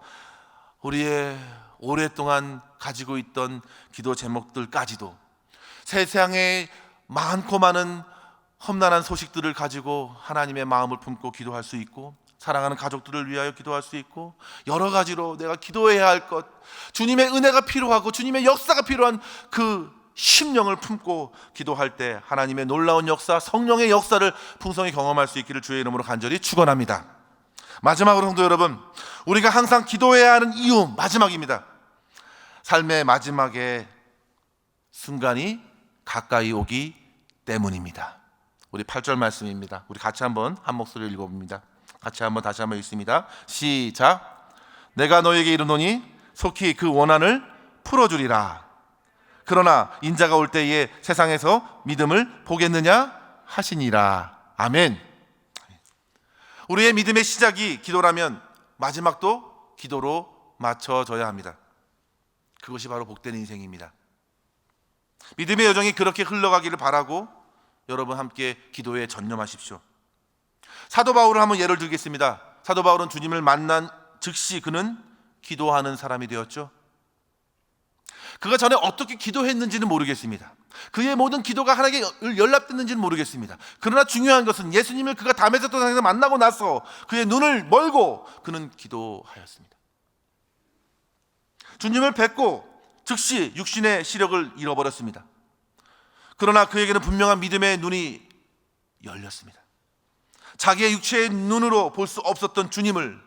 우리의 오랫동안 가지고 있던 기도 제목들까지도 세상에 많고 많은 험난한 소식들을 가지고 하나님의 마음을 품고 기도할 수 있고, 사랑하는 가족들을 위하여 기도할 수 있고, 여러 가지로 내가 기도해야 할 것, 주님의 은혜가 필요하고 주님의 역사가 필요한 그 심령을 품고 기도할 때 하나님의 놀라운 역사, 성령의 역사를 풍성히 경험할 수 있기를 주의 이름으로 간절히 축원합니다. 마지막으로 성도 여러분, 우리가 항상 기도해야 하는 이유, 마지막입니다. 삶의 마지막에 순간이 가까이 오기 때문입니다. 우리 8절 말씀입니다. 우리 같이 한번 한 목소리를 읽어봅니다. 같이 한번 다시 한번 읽습니다. 시작. 내가 너에게 이르노니 속히 그 원한을 풀어주리라. 그러나 인자가 올 때에 세상에서 믿음을 보겠느냐 하시니라. 아멘. 우리의 믿음의 시작이 기도라면 마지막도 기도로 맞춰져야 합니다. 그것이 바로 복된 인생입니다. 믿음의 여정이 그렇게 흘러가기를 바라고 여러분 함께 기도에 전념하십시오. 사도 바울을 한번 예를 들겠습니다. 사도 바울은 주님을 만난 즉시 그는 기도하는 사람이 되었죠. 그가 전에 어떻게 기도했는지는 모르겠습니다. 그의 모든 기도가 하나님께 연락됐는지는 모르겠습니다. 그러나 중요한 것은 예수님을 그가 다메섹 도상에서 만나고 나서 그의 눈을 멀고 그는 기도하였습니다. 주님을 뵙고 즉시 육신의 시력을 잃어버렸습니다. 그러나 그에게는 분명한 믿음의 눈이 열렸습니다. 자기의 육체의 눈으로 볼 수 없었던 주님을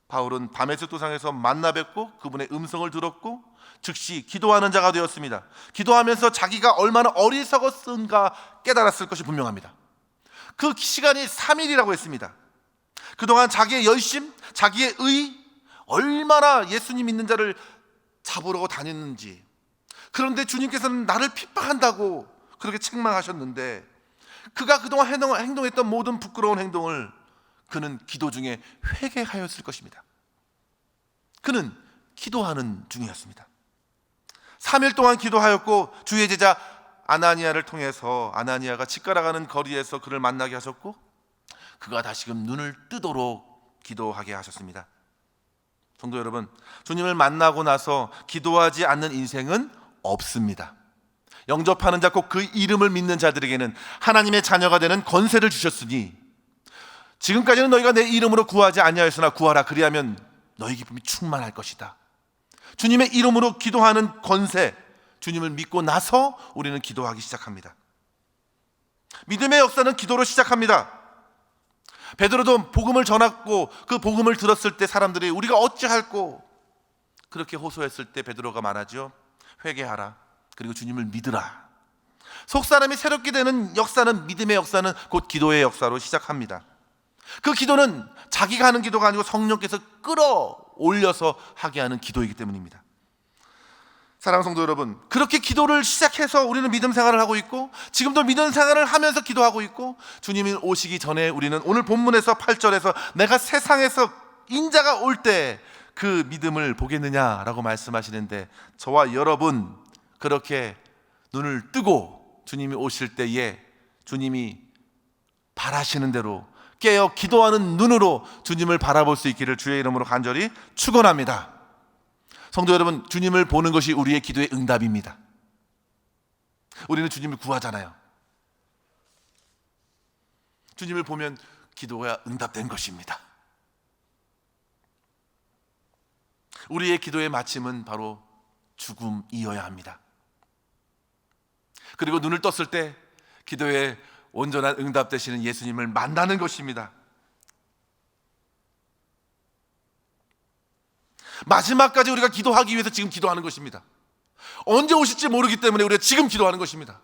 바울은 다메섹 도상에서 만나 뵙고 그분의 음성을 들었고 즉시 기도하는 자가 되었습니다. 기도하면서 자기가 얼마나 어리석었은가 깨달았을 것이 분명합니다. 그 시간이 3일이라고 했습니다. 그동안 자기의 열심, 자기의 의, 얼마나 예수님 믿는 자를 잡으러 다녔는지. 그런데 주님께서는 나를 핍박한다고 그렇게 책망하셨는데 그가 그동안 행동했던 모든 부끄러운 행동을 그는 기도 중에 회개하였을 것입니다. 그는 기도하는 중이었습니다. 3일 동안 기도하였고 주의 제자 아나니아를 통해서 아나니아가 집 가라가는 거리에서 그를 만나게 하셨고 그가 다시금 눈을 뜨도록 기도하게 하셨습니다. 성도 여러분, 주님을 만나고 나서 기도하지 않는 인생은 없습니다. 영접하는 자, 꼭 그 이름을 믿는 자들에게는 하나님의 자녀가 되는 권세를 주셨으니 지금까지는 너희가 내 이름으로 구하지 아니하였으나 구하라 그리하면 너희 기쁨이 충만할 것이다. 주님의 이름으로 기도하는 권세, 주님을 믿고 나서 우리는 기도하기 시작합니다. 믿음의 역사는 기도로 시작합니다. 베드로도 복음을 전했고 그 복음을 들었을 때 사람들이 우리가 어찌할꼬 그렇게 호소했을 때 베드로가 말하죠. 회개하라. 그리고 주님을 믿으라. 속사람이 새롭게 되는 역사는, 믿음의 역사는 곧 기도의 역사로 시작합니다. 그 기도는 자기가 하는 기도가 아니고 성령께서 끌어올려서 하게 하는 기도이기 때문입니다. 사랑하는 성도 여러분, 그렇게 기도를 시작해서 우리는 믿음 생활을 하고 있고 지금도 믿음 생활을 하면서 기도하고 있고 주님이 오시기 전에 우리는 오늘 본문에서 8절에서 내가 세상에서 인자가 올 때 그 믿음을 보겠느냐라고 말씀하시는데 저와 여러분 그렇게 눈을 뜨고 주님이 오실 때에 주님이 바라시는 대로 깨어 기도하는 눈으로 주님을 바라볼 수 있기를 주의 이름으로 간절히 축원합니다. 성도 여러분, 주님을 보는 것이 우리의 기도의 응답입니다. 우리는 주님을 구하잖아요. 주님을 보면 기도가 응답된 것입니다. 우리의 기도의 마침은 바로 죽음이어야 합니다. 그리고 눈을 떴을 때 기도의 온전한 응답 되시는 예수님을 만나는 것입니다. 마지막까지 우리가 기도하기 위해서 지금 기도하는 것입니다. 언제 오실지 모르기 때문에 우리가 지금 기도하는 것입니다.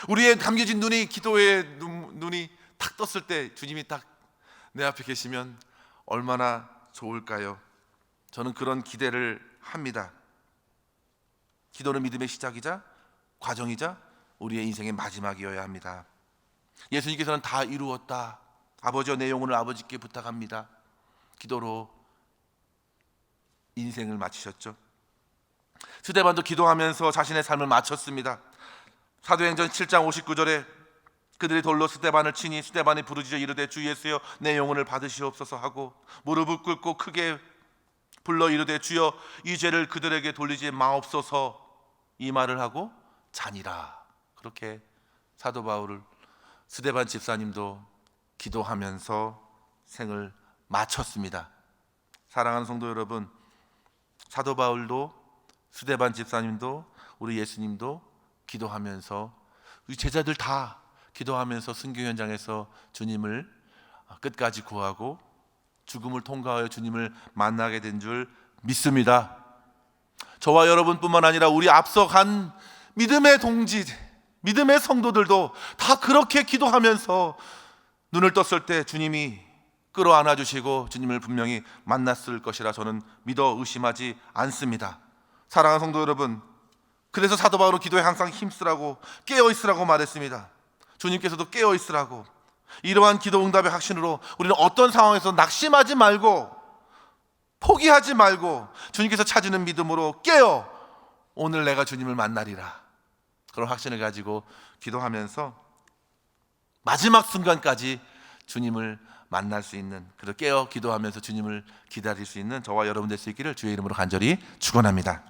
우리의 감겨진 눈이, 기도의 눈이 탁 떴을 때 주님이 딱 내 앞에 계시면 얼마나 좋을까요? 저는 그런 기대를 합니다. 기도는 믿음의 시작이자 과정이자 우리의 인생의 마지막이어야 합니다. 예수님께서는 다 이루었다, 아버지여 내 영혼을 아버지께 부탁합니다, 기도로 인생을 마치셨죠. 스데반도 기도하면서 자신의 삶을 마쳤습니다. 사도행전 7장 59절에 그들이 돌로 스데반을 치니 스데반이 부르짖어 이르되 주 예수여 내 영혼을 받으시옵소서 하고 무릎을 꿇고 크게 불러 이르되 주여 이 죄를 그들에게 돌리지 마옵소서, 이 말을 하고 자니라. 그렇게 사도 바울을, 스데반 집사님도 기도하면서 생을 마쳤습니다. 사랑하는 성도 여러분, 사도 바울도 스데반 집사님도 우리 예수님도 기도하면서, 우리 제자들 다 기도하면서 순교 현장에서 주님을 끝까지 구하고 죽음을 통과하여 주님을 만나게 된 줄 믿습니다. 저와 여러분뿐만 아니라 우리 앞서간 믿음의 동지, 믿음의 성도들도 다 그렇게 기도하면서 눈을 떴을 때 주님이 끌어안아 주시고 주님을 분명히 만났을 것이라 저는 믿어 의심하지 않습니다. 사랑하는 성도 여러분, 그래서 사도 바울은 기도에 항상 힘쓰라고, 깨어 있으라고 말했습니다. 주님께서도 깨어 있으라고. 이러한 기도 응답의 확신으로 우리는 어떤 상황에서 낙심하지 말고 포기하지 말고 주님께서 찾으는 믿음으로 깨어 오늘 내가 주님을 만나리라, 그런 확신을 가지고 기도하면서 마지막 순간까지 주님을 만날 수 있는, 그리고 깨어 기도하면서 주님을 기다릴 수 있는 저와 여러분 될 수 있기를 주의 이름으로 간절히 축원합니다.